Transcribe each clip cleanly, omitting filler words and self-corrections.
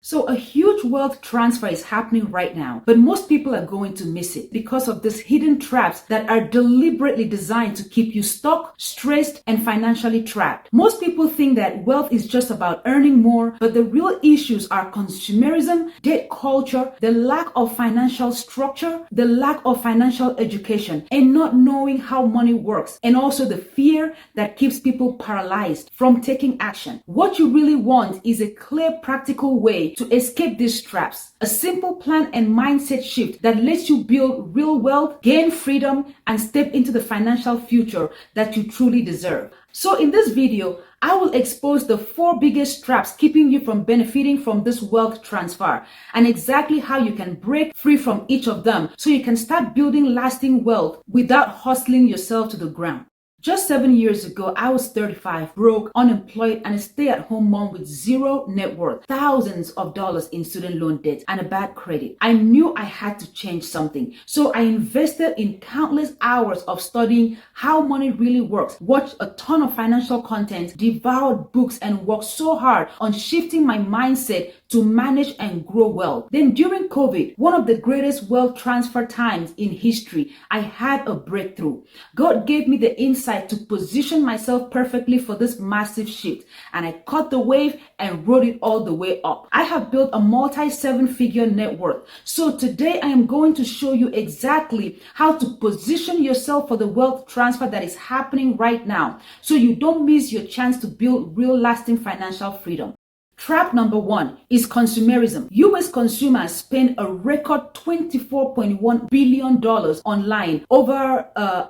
So a huge wealth transfer is happening right now, but most people are going to miss it because of these hidden traps that are deliberately designed to keep you stuck, stressed, and financially trapped. Most people think that wealth is just about earning more, but the real issues are consumerism, debt culture, the lack of financial structure, the lack of financial education, and not knowing how money works, and also the fear that keeps people paralyzed from taking action. What you really want is a clear, practical way to escape these traps. A simple plan and mindset shift that lets you build real wealth, gain freedom, and step into the financial future that you truly deserve. So in this video, I will expose the 4 biggest traps keeping you from benefiting from this wealth transfer and exactly how you can break free from each of them so you can start building lasting wealth without hustling yourself to the ground. Just 7 years ago, I was 35, broke, unemployed, and a stay-at-home mom with zero net worth, thousands of dollars in student loan debt, and a bad credit. I knew I had to change something, so I invested in countless hours of studying how money really works, watched a ton of financial content, devoured books, and worked so hard on shifting my mindset to manage and grow wealth. Then during COVID, one of the greatest wealth transfer times in history, I had a breakthrough. God gave me the insight to position myself perfectly for this massive shift, and I caught the wave and rode it all the way up. I have built a multi-7-figure net worth. So today I am going to show you exactly how to position yourself for the wealth transfer that is happening right now, so you don't miss your chance to build real lasting financial freedom. Trap number 1 is consumerism. US consumers spend a record $24.1 billion online over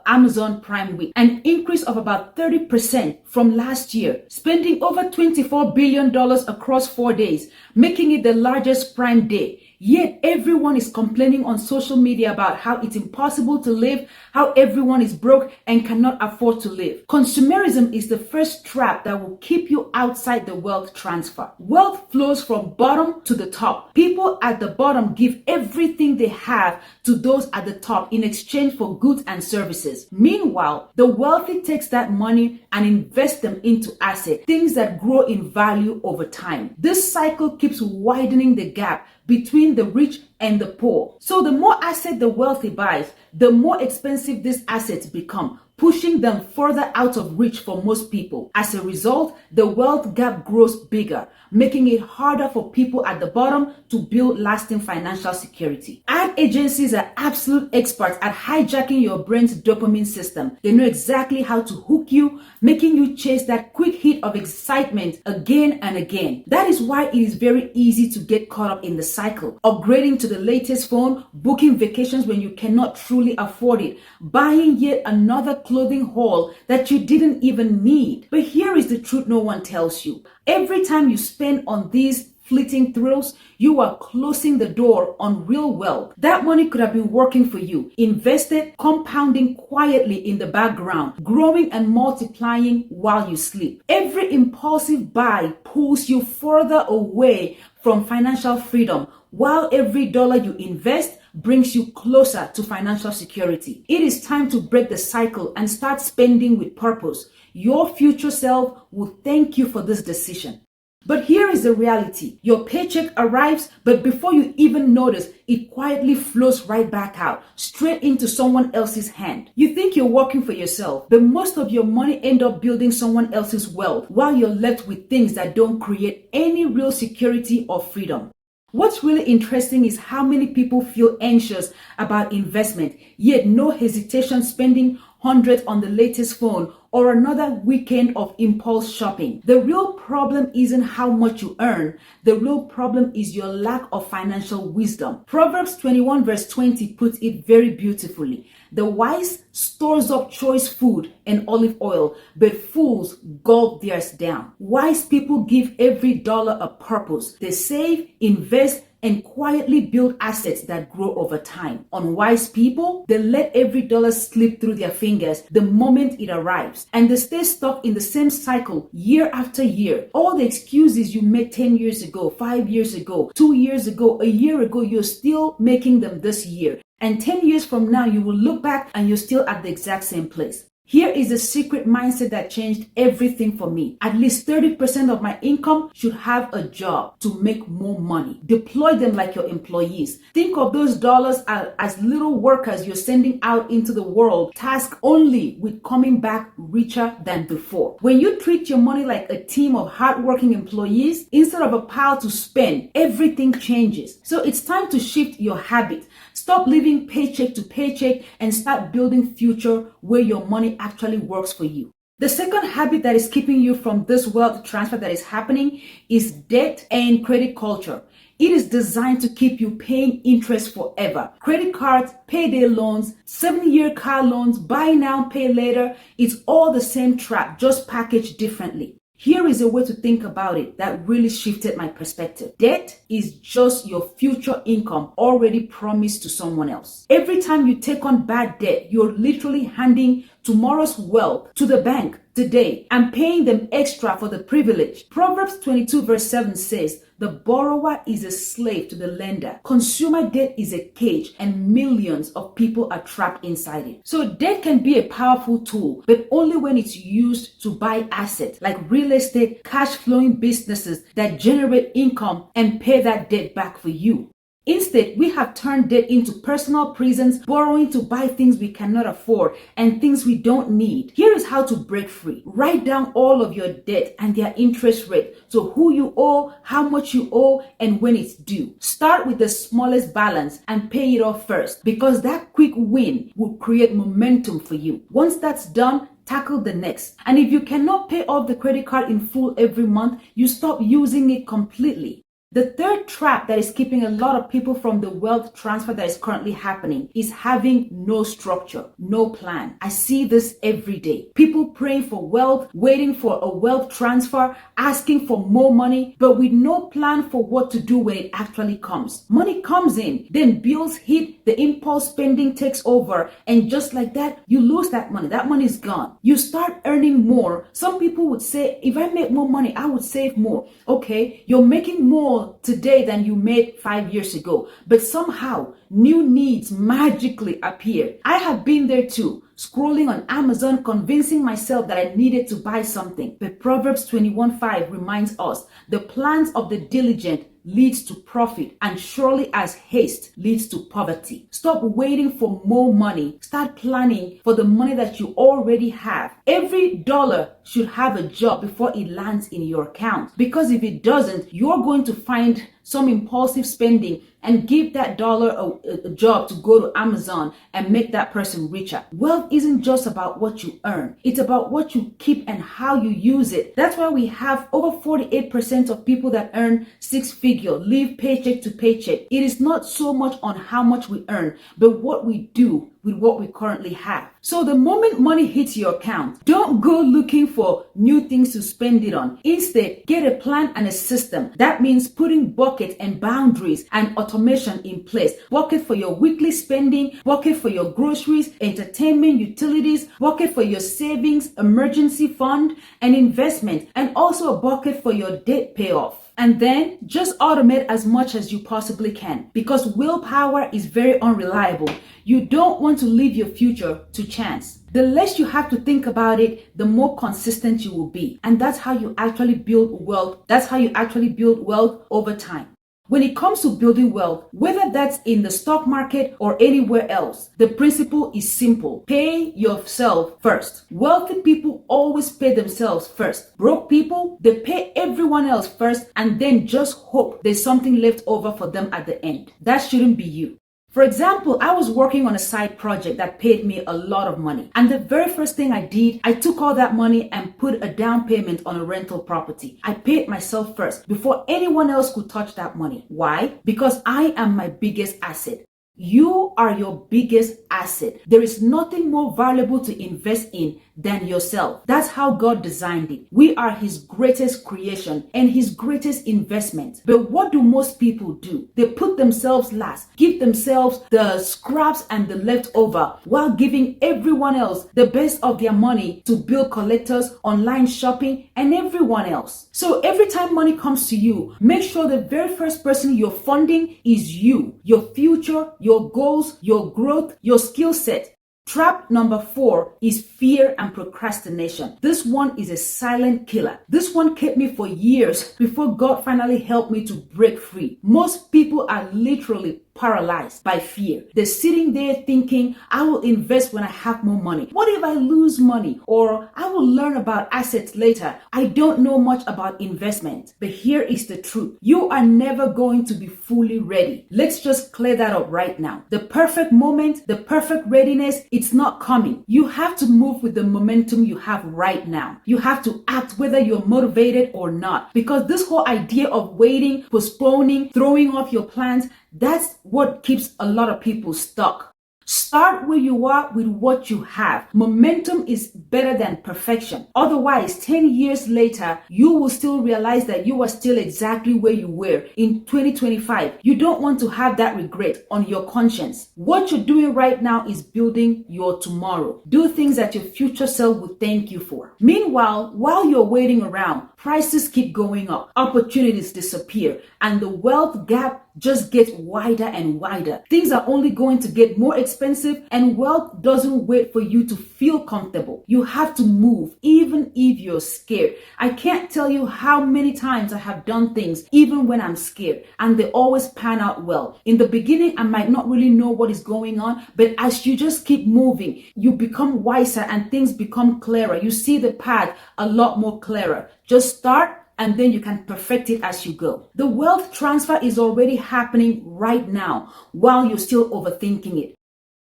Amazon Prime Week, an increase of about 30% from last year, spending over $24 billion across 4 days, making it the largest Prime Day. Yet everyone is complaining on social media about how it's impossible to live, how everyone is broke and cannot afford to live. Consumerism is the first trap that will keep you outside the wealth transfer. Wealth flows from bottom to the top. People at the bottom give everything they have to those at the top in exchange for goods and services. Meanwhile, the wealthy takes that money and invest them into assets, things that grow in value over time. This cycle keeps widening the gap between the rich and the poor. So the more asset the wealthy buys, the more expensive these assets become, pushing them further out of reach for most people. As a result, the wealth gap grows bigger, making it harder for people at the bottom to build lasting financial security. Ad agencies are absolute experts at hijacking your brain's dopamine system. They know exactly how to hook you, making you chase that quick hit of excitement again and again. That is why it is very easy to get caught up in the cycle. Upgrading to the latest phone, booking vacations when you cannot truly afford it, buying yet another clothing haul that you didn't even need. But here is the truth no one tells you. Every time you spend on these fleeting thrills, you are closing the door on real wealth. That money could have been working for you, invested, compounding quietly in the background, growing and multiplying while you sleep. Every impulsive buy pulls you further away from financial freedom, while every dollar you invest brings you closer to financial security. It is time to break the cycle and start spending with purpose. Your future self will thank you for this decision. But here is the reality. Your paycheck arrives, but before you even notice, it quietly flows right back out, straight into someone else's hand. You think you're working for yourself, but most of your money ends up building someone else's wealth, while you're left with things that don't create any real security or freedom. What's really interesting is how many people feel anxious about investment, yet no hesitation spending hundreds on the latest phone or another weekend of impulse shopping. The real problem isn't how much you earn. The real problem is your lack of financial wisdom. Proverbs 21 verse 20 puts it very beautifully. The wise stores up choice food and olive oil, but fools gulp theirs down. Wise people give every dollar a purpose. They save, invest, and quietly build assets that grow over time. Unwise people, they let every dollar slip through their fingers the moment it arrives, and they stay stuck in the same cycle year after year. All the excuses you made 10 years ago, 5 years ago, 2 years ago, a year ago, you're still making them this year. And 10 years from now, you will look back and you're still at the exact same place. Here is the secret mindset that changed everything for me. At least 30% of my income should have a job to make more money. Deploy them like your employees. Think of those dollars as little workers you're sending out into the world, tasked only with coming back richer than before. When you treat your money like a team of hardworking employees, instead of a pile to spend, everything changes. So it's time to shift your habit. Stop living paycheck to paycheck and start building future where your money actually works for you. The second habit that is keeping you from this wealth transfer that is happening is debt and credit culture. It is designed to keep you paying interest forever. Credit cards, payday loans, 7-year car loans, buy now, pay later. It's all the same trap, just packaged differently. Here is a way to think about it that really shifted my perspective. Debt is just your future income already promised to someone else. Every time you take on bad debt, you're literally handing tomorrow's wealth to the bank today and paying them extra for the privilege. Proverbs 22 verse 7 says, "The borrower is a slave to the lender. Consumer debt is a cage and millions of people are trapped inside it." So debt can be a powerful tool, but only when it's used to buy assets like real estate, cash flowing businesses that generate income and pay that debt back for you. Instead, we have turned debt into personal prisons, borrowing to buy things we cannot afford and things we don't need. Here is how to break free. Write down all of your debt and their interest rate, so who you owe, how much you owe, and when it's due. Start with the smallest balance and pay it off first, because that quick win will create momentum for you. Once that's done, tackle the next. And if you cannot pay off the credit card in full every month, you stop using it completely. The third trap that is keeping a lot of people from the wealth transfer that is currently happening is having no structure, no plan. I see this every day. People praying for wealth, waiting for a wealth transfer, asking for more money, but with no plan for what to do when it actually comes. Money comes in, then bills hit, the impulse spending takes over, and just like that, you lose that money. That money is gone. You start earning more. Some people would say, if I make more money, I would save more. Okay, you're making more today than you made 5 years ago, but somehow new needs magically appear. I have been there too, scrolling on Amazon, convincing myself that I needed to buy something. But Proverbs 21:5 reminds us, the plans of the diligent leads to profit, and surely as haste leads to poverty. Stop waiting for more money. Start planning for the money that you already have. Every dollar should have a job before it lands in your account, because if it doesn't, you're going to find some impulsive spending and give that dollar a job to go to Amazon and make that person richer. Wealth isn't just about what you earn. It's about what you keep and how you use it. That's why we have over 48% of people that earn six figure, live paycheck to paycheck. It is not so much on how much we earn, but what we do with what we currently have. So the moment money hits your account, don't go looking for new things to spend it on. Instead, get a plan and a system. That means putting buckets and boundaries and automation in place. Bucket for your weekly spending, bucket for your groceries, entertainment, utilities, bucket for your savings, emergency fund, and investment, and also a bucket for your debt payoff. And then just automate as much as you possibly can, because willpower is very unreliable. You don't want to leave your future to chance. The less you have to think about it, the more consistent you will be. And that's how you actually build wealth. That's how you actually build wealth over time. When it comes to building wealth, whether that's in the stock market or anywhere else, the principle is simple. Pay yourself first. Wealthy people always pay themselves first. Broke people, they pay everyone else first and then just hope there's something left over for them at the end. That shouldn't be you. For example, I was working on a side project that paid me a lot of money. And the very first thing I did, I took all that money and put a down payment on a rental property. I paid myself first before anyone else could touch that money. Why? Because I am my biggest asset. You are your biggest asset. There is nothing more valuable to invest in than yourself. That's how God designed it. We are His greatest creation and His greatest investment. But what do most people do? They put themselves last, give themselves the scraps and the leftover, while giving everyone else the best of their money to bill collectors, online shopping, and everyone else. So every time money comes to you, make sure the very first person you're funding is you, your future, your goals, your growth, your skill set. Trap number 4 is fear and procrastination. This one is a silent killer. This one kept me for years before God finally helped me to break free. Most people are literally paralyzed by fear. They're sitting there thinking, I will invest when I have more money. What if I lose money? Or I will learn about assets later. I don't know much about investment. But here is the truth. You are never going to be fully ready. Let's just clear that up right now. The perfect moment, the perfect readiness, it's not coming. You have to move with the momentum you have right now. You have to act whether you're motivated or not. Because this whole idea of waiting, postponing, throwing off your plans, that's what keeps a lot of people stuck. Start where you are with what you have. Momentum is better than perfection. Otherwise, 10 years later, you will still realize that you are still exactly where you were in 2025. You don't want to have that regret on your conscience. What you're doing right now is building your tomorrow. Do things that your future self will thank you for. Meanwhile, while you're waiting around, prices keep going up, opportunities disappear, and the wealth gap just gets wider and wider. Things are only going to get more expensive, and wealth doesn't wait for you to feel comfortable. You have to move, even if you're scared. I can't tell you how many times I have done things, even when I'm scared, and they always pan out well. In the beginning, I might not really know what is going on, but as you just keep moving, you become wiser and things become clearer. You see the path a lot more clearer. Just start, and then you can perfect it as you go. The wealth transfer is already happening right now while you're still overthinking it.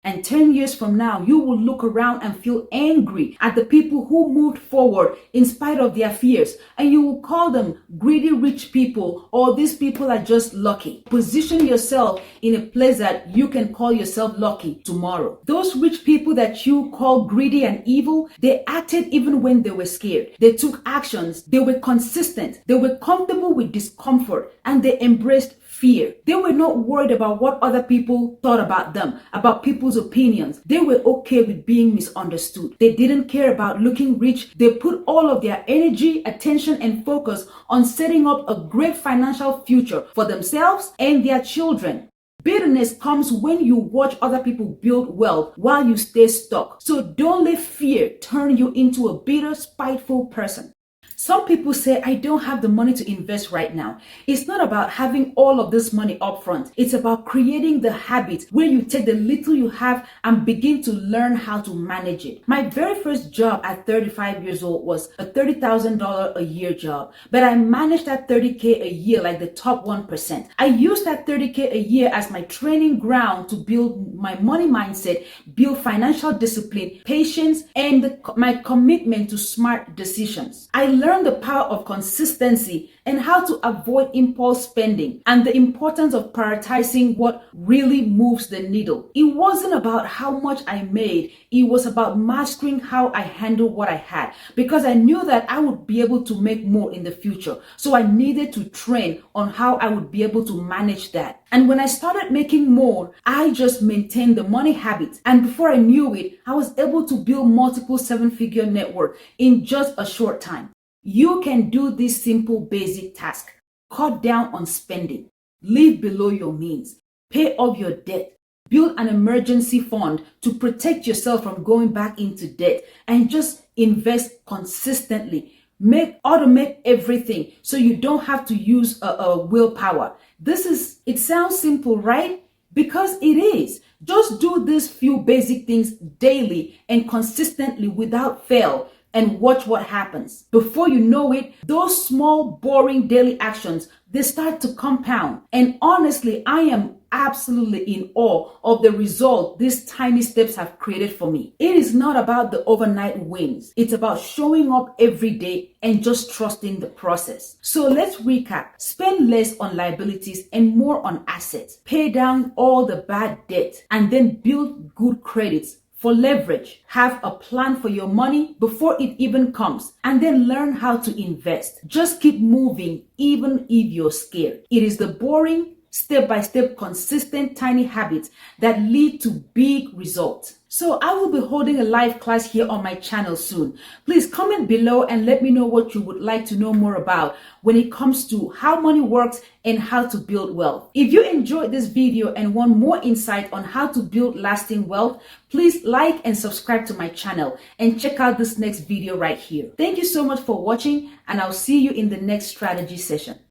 And 10 years from now, you will look around and feel angry at the people who moved forward in spite of their fears. And you will call them greedy rich people, or these people are just lucky. Position yourself in a place that you can call yourself lucky tomorrow. Those rich people that you call greedy and evil, they acted even when they were scared. They took actions. They were consistent. They were comfortable with discomfort, and they embraced fear. They were not worried about what other people thought about them, about people's opinions. They were okay with being misunderstood. They didn't care about looking rich. They put all of their energy, attention, and focus on setting up a great financial future for themselves and their children. Bitterness comes when you watch other people build wealth while you stay stuck. So don't let fear turn you into a bitter, spiteful person. Some people say, I don't have the money to invest right now. It's not about having all of this money up front. It's about creating the habit where you take the little you have and begin to learn how to manage it. My very first job at 35 years old was a $30,000 a year job, but I managed that 30K a year like the top 1%. I used that 30K a year as my training ground to build my money mindset, build financial discipline, patience, and my commitment to smart decisions. I learned the power of consistency and how to avoid impulse spending and the importance of prioritizing what really moves the needle. It wasn't about how much I made. It was about mastering how I handled what I had, because I knew that I would be able to make more in the future. So I needed to train on how I would be able to manage that. And when I started making more, I just maintained the money habit. And before I knew it, I was able to build multiple 7-figure network in just a short time. You can do this simple basic task. Cut down on spending. Live below your means. Pay off your debt. Build an emergency fund to protect yourself from going back into debt, and just invest consistently. Automate everything so you don't have to use willpower. It sounds simple, right? Because it is. Just do these few basic things daily and consistently without fail, and watch what happens. Before you know it, those small, boring daily actions, they start to compound. And honestly, I am absolutely in awe of the result these tiny steps have created for me. It is not about the overnight wins. It's about showing up every day and just trusting the process. So let's recap. Spend less on liabilities and more on assets. Pay down all the bad debt, and then build good credits. For leverage, have a plan for your money before it even comes, and then learn how to invest. Just keep moving even if you're scared. It is the boring, step-by-step, consistent, tiny habits that lead to big results. So I will be holding a live class here on my channel soon. Please comment below and let me know what you would like to know more about when it comes to how money works and how to build wealth. If you enjoyed this video and want more insight on how to build lasting wealth, please like and subscribe to my channel and check out this next video right here. Thank you so much for watching, and I'll see you in the next strategy session.